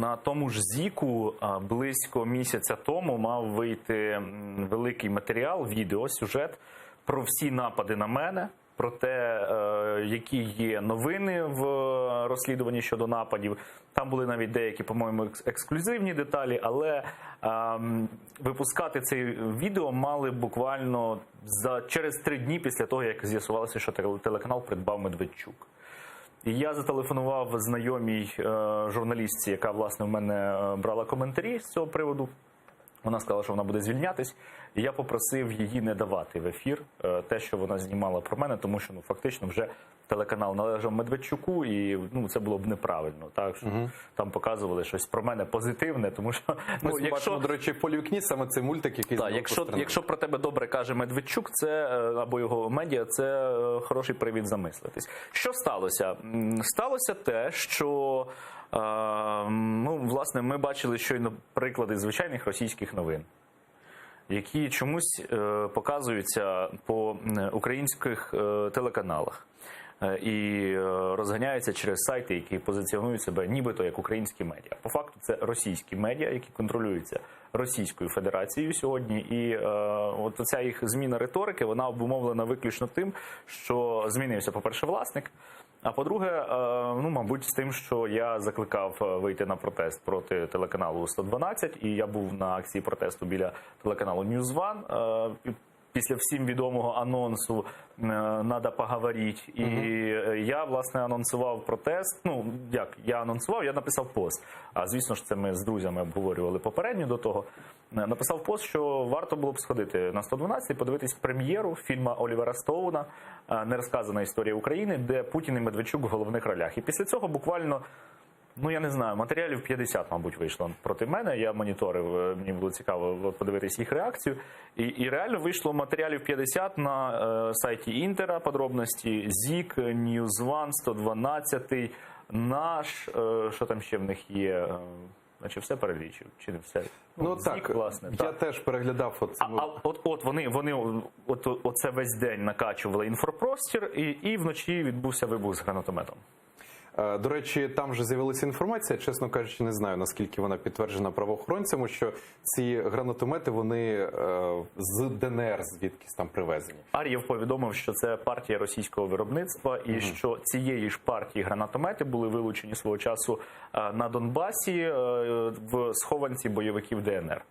на тому ж ЗІКу близько місяця тому мав вийти великий матеріал, відео, сюжет про всі напади на мене, про те, які є новини в розслідуванні щодо нападів. Там були навіть деякі, по-моєму, ексклюзивні деталі, але випускати це відео мали буквально через 3 дні після того, як з'ясувалося, що телеканал придбав Медведчук. І я зателефонував знайомій журналістці, яка, власне, в мене брала коментарі з цього приводу. Вона сказала, що вона буде звільнятись, і я попросив її не давати в ефір те, що вона знімала про мене, тому що фактично вже телеканал належав Медведчуку, і це було б неправильно. Так, що там показували щось про мене позитивне, тому що... Ми бачимо, до речі, в полі вікні саме цей мультик, який... Так, якщо про тебе добре каже Медведчук, це, або його медіа, це хороший привід замислитись. Що сталося? Сталося те, що... власне, ми бачили щойно приклади звичайних російських новин, які чомусь показуються по українських телеканалах і розганяються через сайти, які позиціонують себе нібито як українські медіа. По факту це російські медіа, які контролюються Російською Федерацією сьогодні. І от ця їх зміна риторики, вона обумовлена виключно тим, що змінився, по-перше, власник, а по-друге, мабуть, з тим, що я закликав вийти на протест проти телеканалу 112, і я був на акції протесту біля телеканалу News One, після всім відомого анонсу «Надо поговорить». І я, власне, анонсував протест. Я анонсував, я написав пост. А, звісно ж, це ми з друзями обговорювали попередньо до того. Написав пост, що варто було б сходити на 112 і подивитись прем'єру фільму Олівера Стоуна «Нерозказана історія України», де Путін і Медведчук в головних ролях. І після цього буквально... я не знаю, матеріалів 50, мабуть, вийшло проти мене. Я моніторив, мені було цікаво подивитись їх реакцію. І реально вийшло матеріалів 50 на сайті Інтера, подробності, ЗІК, News One, 112, Наш, що там ще в них є, наче все перелічив, чи не все? ЗІК, власне. Я теж переглядав. Оце весь день накачували інфопростір, і вночі відбувся вибух з гранатометом. До речі, там вже з'явилася інформація, чесно кажучи, не знаю, наскільки вона підтверджена правоохоронцями, що ці гранатомети, вони з ДНР звідкись там привезені. Ар'єв повідомив, що це партія російського виробництва, і що цієї ж партії гранатомети були вилучені свого часу на Донбасі в схованці бойовиків ДНР.